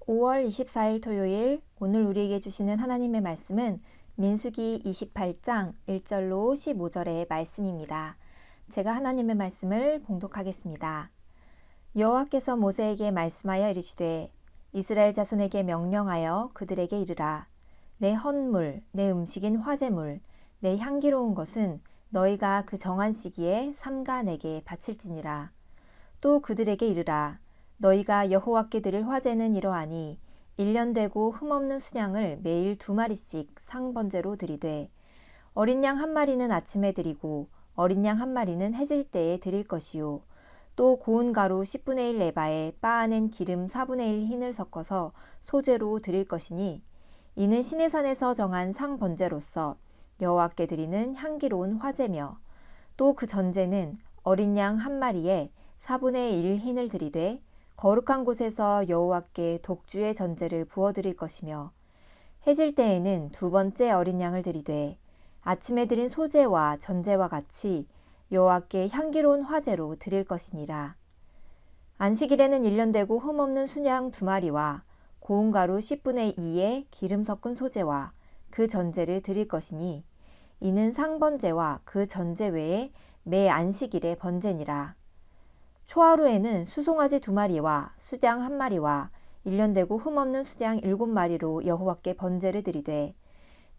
5월 24일 토요일, 오늘 우리에게 주시는 하나님의 말씀은 민수기 28장 1절로 15절의 말씀입니다. 제가 하나님의 말씀을 봉독하겠습니다. 여호와께서 모세에게 말씀하여 이르시되 이스라엘 자손에게 명령하여 그들에게 이르라. 내 헌물, 내 음식인 화제물, 내 향기로운 것은 너희가 그 정한 시기에 삼가 내게 바칠지니라. 또 그들에게 이르라. 너희가 여호와께 드릴 화제는 이러하니 1년 되고 흠없는 수양을 매일 2마리씩 상번제로 드리되 어린 양 1마리는 아침에 드리고 어린 양 1마리는 해질 때에 드릴 것이요. 또 고운 가루 10분의 1 에바에 빻아낸 기름 4분의 1 흰을 섞어서 소제로 드릴 것이니 이는 시내산에서 정한 상번제로서 여호와께 드리는 향기로운 화제며 또 그 전제는 어린 양 1마리에 4분의 1 흰을 드리되 거룩한 곳에서 여호와께 독주의 전제를 부어드릴 것이며 해질 때에는 2번째 어린 양을 드리되 아침에 드린 소제와 전제와 같이 여호와께 향기로운 화제로 드릴 것이니라. 안식일에는 1년 되고 흠없는 순양 2마리와 고운 가루 10분의 2에 기름 섞은 소제와 그 전제를 드릴 것이니 이는 상번제와 그 전제 외에 매 안식일의 번제니라. 초하루에는 수송아지 2마리와 수장 1마리와 1년 되고 흠없는 수장 7마리로 여호와께 번제를 드리되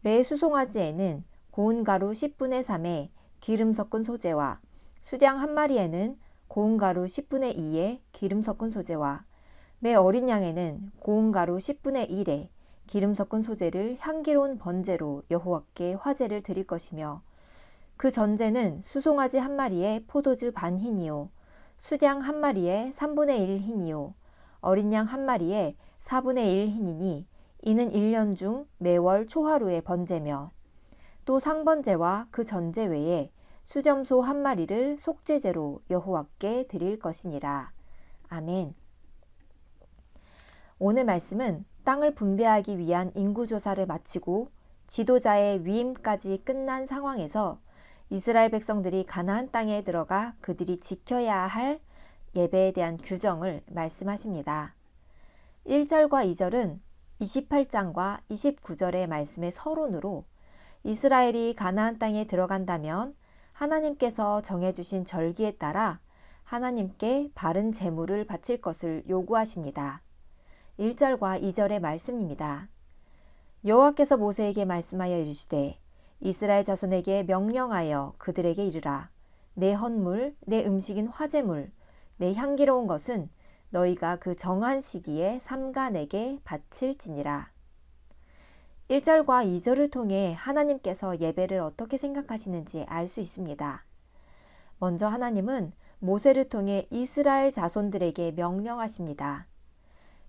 매 수송아지에는 고운 가루 10분의 3에 기름 섞은 소제와 수장 1마리에는 고운 가루 10분의 2에 기름 섞은 소제와 매 어린 양에는 고운 가루 10분의 1에 기름 섞은 소제를 향기로운 번제로 여호와께 화제를 드릴 것이며 그 전제는 수송아지 1마리에 포도주 반 흰이요 수장 1마리에 3분의 1 흰이요 어린 양 1마리에 4분의 1 흰이니 이는 1년 중 매월 초하루의 번제며 또 상번제와 그 전제 외에 수점소 1마리를 속죄제로 여호와께 드릴 것이니라. 아멘. 오늘 말씀은 땅을 분배하기 위한 인구조사를 마치고 지도자의 위임까지 끝난 상황에서 이스라엘 백성들이 가나안 땅에 들어가 그들이 지켜야 할 예배에 대한 규정을 말씀하십니다. 1절과 2절은 28장과 29절의 말씀의 서론으로 이스라엘이 가나안 땅에 들어간다면 하나님께서 정해주신 절기에 따라 하나님께 바른 제물을 바칠 것을 요구하십니다. 1절과 2절의 말씀입니다. 여호와께서 모세에게 말씀하여 이르시되 이스라엘 자손에게 명령하여 그들에게 이르라. 내 헌물, 내 음식인 화제물, 내 향기로운 것은 너희가 그 정한 시기에 삼가 내게 바칠지니라. 1절과 2절을 통해 하나님께서 예배를 어떻게 생각하시는지 알 수 있습니다. 먼저 하나님은 모세를 통해 이스라엘 자손들에게 명령하십니다.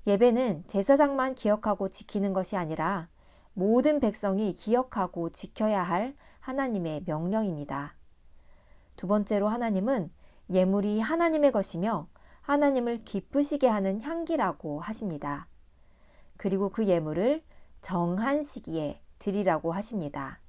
예배는 제사장만 기억하고 지키는 것이 아니라 모든 백성이 기억하고 지켜야 할 하나님의 명령입니다. 두 번째로 하나님은 예물이 하나님의 것이며 하나님을 기쁘시게 하는 향기라고 하십니다. 그리고 그 예물을 정한 시기에 드리라고 하십니다.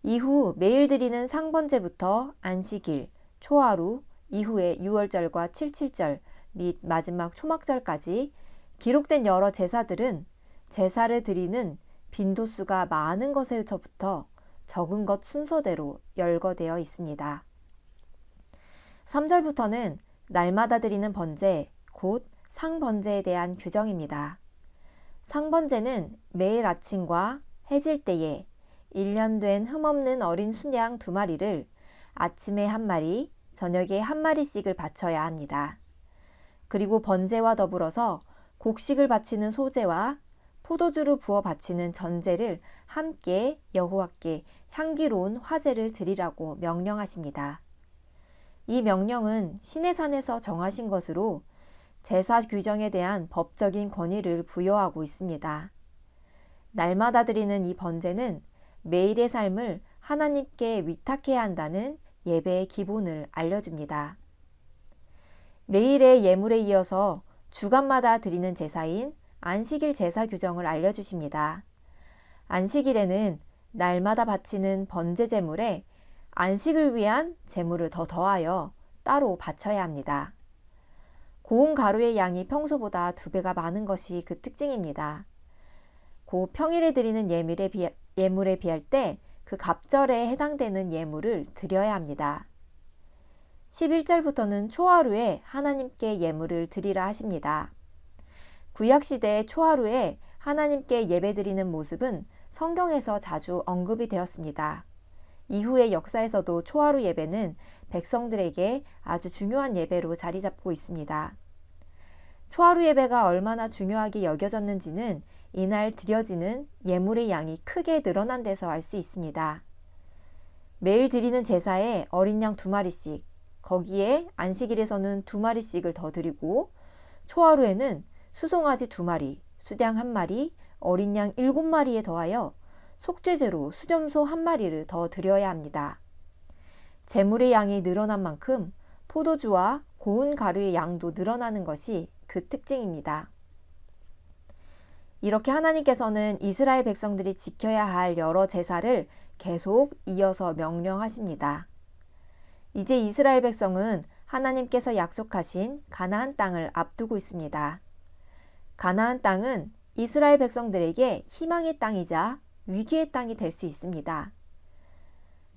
이후 매일 드리는 상번제부터 안식일, 초하루, 이후에 6월절과 77절 및 마지막 초막절까지 기록된 여러 제사들은 제사를 드리는 빈도수가 많은 것에서부터 적은 것 순서대로 열거되어 있습니다. 3절부터는 날마다 드리는 번제, 곧 상번제에 대한 규정입니다. 상번제는 매일 아침과 해질 때에 1년 된 흠없는 어린 순양 2마리를 아침에 1마리, 저녁에 1마리씩을 바쳐야 합니다. 그리고 번제와 더불어서 곡식을 바치는 소제와 포도주를 부어 바치는 전제를 함께 여호와께 향기로운 화제를 드리라고 명령하십니다. 이 명령은 시내산에서 정하신 것으로 제사 규정에 대한 법적인 권위를 부여하고 있습니다. 날마다 드리는 이 번제는 매일의 삶을 하나님께 위탁해야 한다는 예배의 기본을 알려줍니다. 매일의 예물에 이어서 주간마다 드리는 제사인 안식일 제사 규정을 알려주십니다. 안식일에는 날마다 바치는 번제 제물에 안식을 위한 제물을 더 더하여 따로 바쳐야 합니다. 고운 가루의 양이 평소보다 2배가 많은 것이 그 특징입니다. 고 평일에 드리는 예물에 비할 때 그 갑절에 해당되는 예물을 드려야 합니다. 11절부터는 초하루에 하나님께 예물을 드리라 하십니다. 구약시대 초하루에 하나님께 예배드리는 모습은 성경에서 자주 언급이 되었습니다. 이후의 역사에서도 초하루 예배는 백성들에게 아주 중요한 예배로 자리 잡고 있습니다. 초하루 예배가 얼마나 중요하게 여겨졌는지는 이날 드려지는 예물의 양이 크게 늘어난 데서 알 수 있습니다. 매일 드리는 제사에 어린 양 2마리씩, 거기에 안식일에서는 2마리씩을 더 드리고 초하루에는 수송아지 2마리, 수양 1마리, 어린 양 7마리에 더하여 속죄제로 수염소 1마리를 더 드려야 합니다. 제물의 양이 늘어난 만큼 포도주와 고운 가루의 양도 늘어나는 것이 그 특징입니다. 이렇게 하나님께서는 이스라엘 백성들이 지켜야 할 여러 제사를 계속 이어서 명령하십니다. 이제 이스라엘 백성은 하나님께서 약속하신 가나안 땅을 앞두고 있습니다. 가나안 땅은 이스라엘 백성들에게 희망의 땅이자 위기의 땅이 될 수 있습니다.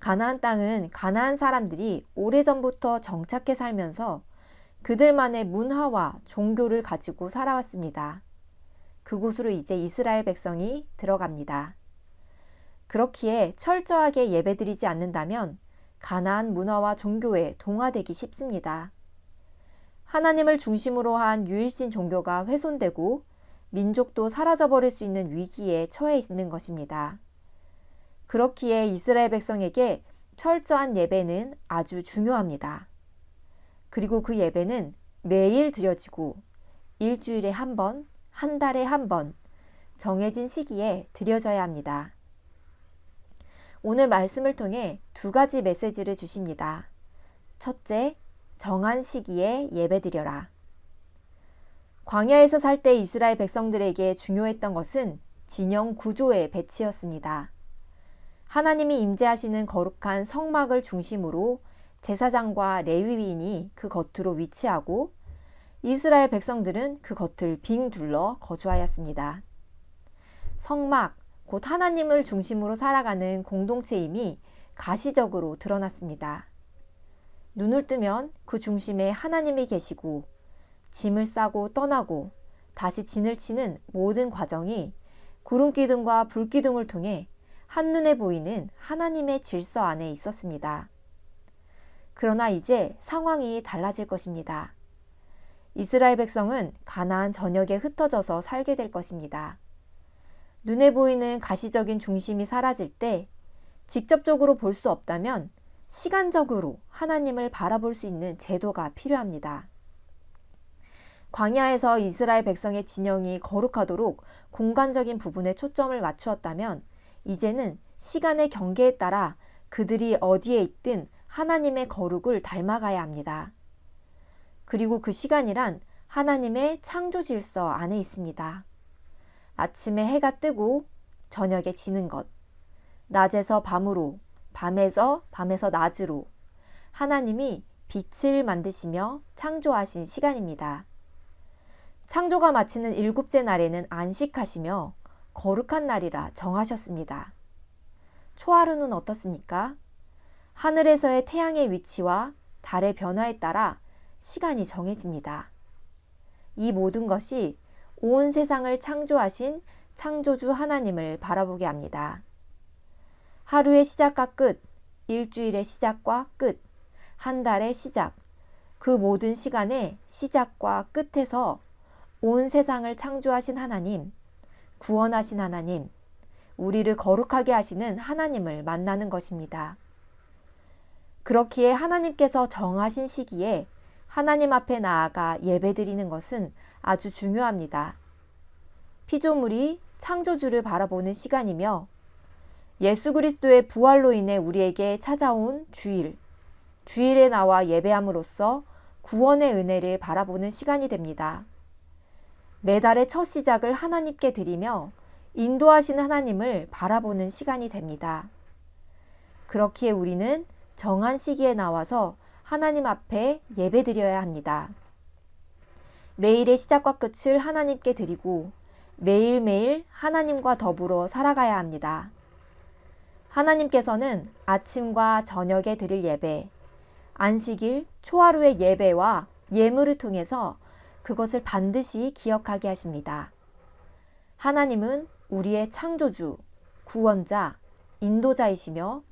가나안 땅은 가나안 사람들이 오래전부터 정착해 살면서 그들만의 문화와 종교를 가지고 살아왔습니다. 그곳으로 이제 이스라엘 백성이 들어갑니다. 그렇기에 철저하게 예배드리지 않는다면 가나안 문화와 종교에 동화되기 쉽습니다. 하나님을 중심으로 한 유일신 종교가 훼손되고 민족도 사라져버릴 수 있는 위기에 처해 있는 것입니다. 그렇기에 이스라엘 백성에게 철저한 예배는 아주 중요합니다. 그리고 그 예배는 매일 드려지고 일주일에 한 번, 한 달에 한 번, 정해진 시기에 드려져야 합니다. 오늘 말씀을 통해 2가지 메시지를 주십니다. 첫째, 정한 시기에 예배드려라. 광야에서 살 때 이스라엘 백성들에게 중요했던 것은 진영 구조의 배치였습니다. 하나님이 임재하시는 거룩한 성막을 중심으로 제사장과 레위인이 그 겉으로 위치하고 이스라엘 백성들은 그 겉을 빙 둘러 거주하였습니다. 성막, 곧 하나님을 중심으로 살아가는 공동체임이 가시적으로 드러났습니다. 눈을 뜨면 그 중심에 하나님이 계시고 짐을 싸고 떠나고 다시 진을 치는 모든 과정이 구름기둥과 불기둥을 통해 한눈에 보이는 하나님의 질서 안에 있었습니다. 그러나 이제 상황이 달라질 것입니다. 이스라엘 백성은 가나안 전역에 흩어져서 살게 될 것입니다. 눈에 보이는 가시적인 중심이 사라질 때 직접적으로 볼 수 없다면 시간적으로 하나님을 바라볼 수 있는 제도가 필요합니다. 광야에서 이스라엘 백성의 진영이 거룩하도록 공간적인 부분에 초점을 맞추었다면 이제는 시간의 경계에 따라 그들이 어디에 있든 하나님의 거룩을 닮아가야 합니다. 그리고 그 시간이란 하나님의 창조 질서 안에 있습니다. 아침에 해가 뜨고 저녁에 지는 것, 낮에서 밤으로, 밤에서 낮으로 하나님이 빛을 만드시며 창조하신 시간입니다. 창조가 마치는 7째 날에는 안식하시며 거룩한 날이라 정하셨습니다. 초하루는 어떻습니까? 하늘에서의 태양의 위치와 달의 변화에 따라 시간이 정해집니다. 이 모든 것이 온 세상을 창조하신 창조주 하나님을 바라보게 합니다. 하루의 시작과 끝, 일주일의 시작과 끝, 한 달의 시작, 그 모든 시간의 시작과 끝에서 온 세상을 창조하신 하나님, 구원하신 하나님, 우리를 거룩하게 하시는 하나님을 만나는 것입니다. 그렇기에 하나님께서 정하신 시기에 하나님 앞에 나아가 예배드리는 것은 아주 중요합니다. 피조물이 창조주를 바라보는 시간이며 예수 그리스도의 부활로 인해 우리에게 찾아온 주일에 나와 예배함으로써 구원의 은혜를 바라보는 시간이 됩니다. 매달의 첫 시작을 하나님께 드리며 인도하시는 하나님을 바라보는 시간이 됩니다. 그렇기에 우리는 정한 시기에 나와서 하나님 앞에 예배드려야 합니다. 매일의 시작과 끝을 하나님께 드리고 매일매일 하나님과 더불어 살아가야 합니다. 하나님께서는 아침과 저녁에 드릴 예배, 안식일, 초하루의 예배와 예물을 통해서 그것을 반드시 기억하게 하십니다. 하나님은 우리의 창조주, 구원자, 인도자이시며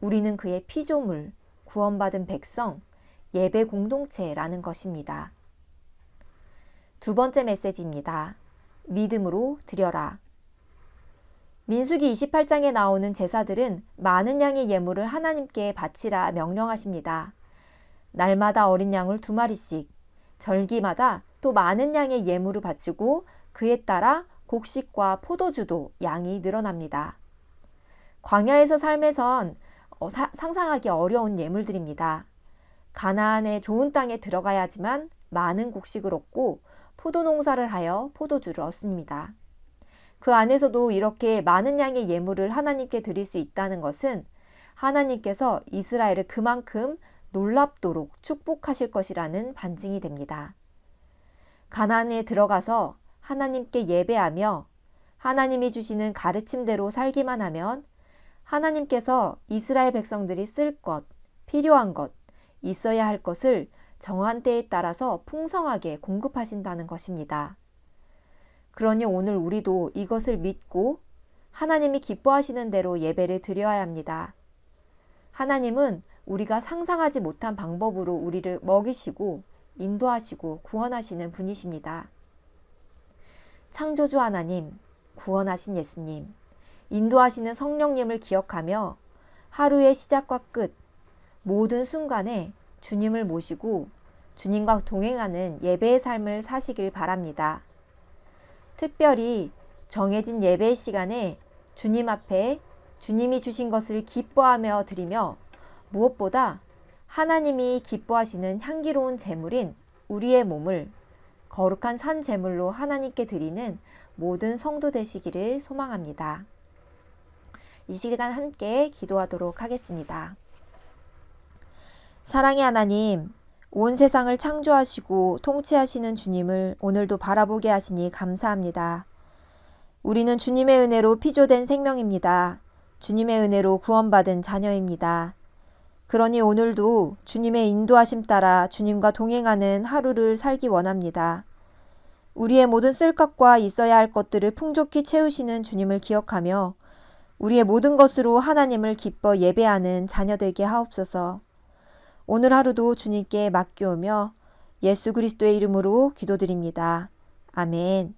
우리는 그의 피조물, 구원받은 백성, 예배 공동체라는 것입니다. 두 번째 메시지입니다. 믿음으로 드려라. 민수기 28장에 나오는 제사들은 많은 양의 예물을 하나님께 바치라 명령하십니다. 날마다 어린 양을 2마리씩, 절기마다 또 많은 양의 예물을 바치고 그에 따라 곡식과 포도주도 양이 늘어납니다. 광야에서 삶에선 상상하기 어려운 예물들입니다. 가나안의 좋은 땅에 들어가야 하지만 많은 곡식을 얻고 포도 농사를 하여 포도주를 얻습니다. 그 안에서도 이렇게 많은 양의 예물을 하나님께 드릴 수 있다는 것은 하나님께서 이스라엘을 그만큼 놀랍도록 축복하실 것이라는 반증이 됩니다. 가나안에 들어가서 하나님께 예배하며 하나님이 주시는 가르침대로 살기만 하면 하나님께서 이스라엘 백성들이 쓸 것, 필요한 것, 있어야 할 것을 정한 때에 따라서 풍성하게 공급하신다는 것입니다. 그러니 오늘 우리도 이것을 믿고 하나님이 기뻐하시는 대로 예배를 드려야 합니다. 하나님은 우리가 상상하지 못한 방법으로 우리를 먹이시고 인도하시고 구원하시는 분이십니다. 창조주 하나님, 구원하신 예수님, 인도하시는 성령님을 기억하며 하루의 시작과 끝, 모든 순간에 주님을 모시고 주님과 동행하는 예배의 삶을 사시길 바랍니다. 특별히 정해진 예배의 시간에 주님 앞에 주님이 주신 것을 기뻐하며 드리며 무엇보다 하나님이 기뻐하시는 향기로운 제물인 우리의 몸을 거룩한 산 제물로 하나님께 드리는 모든 성도 되시기를 소망합니다. 이 시간 함께 기도하도록 하겠습니다. 사랑의 하나님, 온 세상을 창조하시고 통치하시는 주님을 오늘도 바라보게 하시니 감사합니다. 우리는 주님의 은혜로 피조된 생명입니다. 주님의 은혜로 구원받은 자녀입니다. 그러니 오늘도 주님의 인도하심 따라 주님과 동행하는 하루를 살기 원합니다. 우리의 모든 쓸 것과 있어야 할 것들을 풍족히 채우시는 주님을 기억하며 우리의 모든 것으로 하나님을 기뻐 예배하는 자녀 되게 하옵소서. 오늘 하루도 주님께 맡겨오며 예수 그리스도의 이름으로 기도드립니다. 아멘.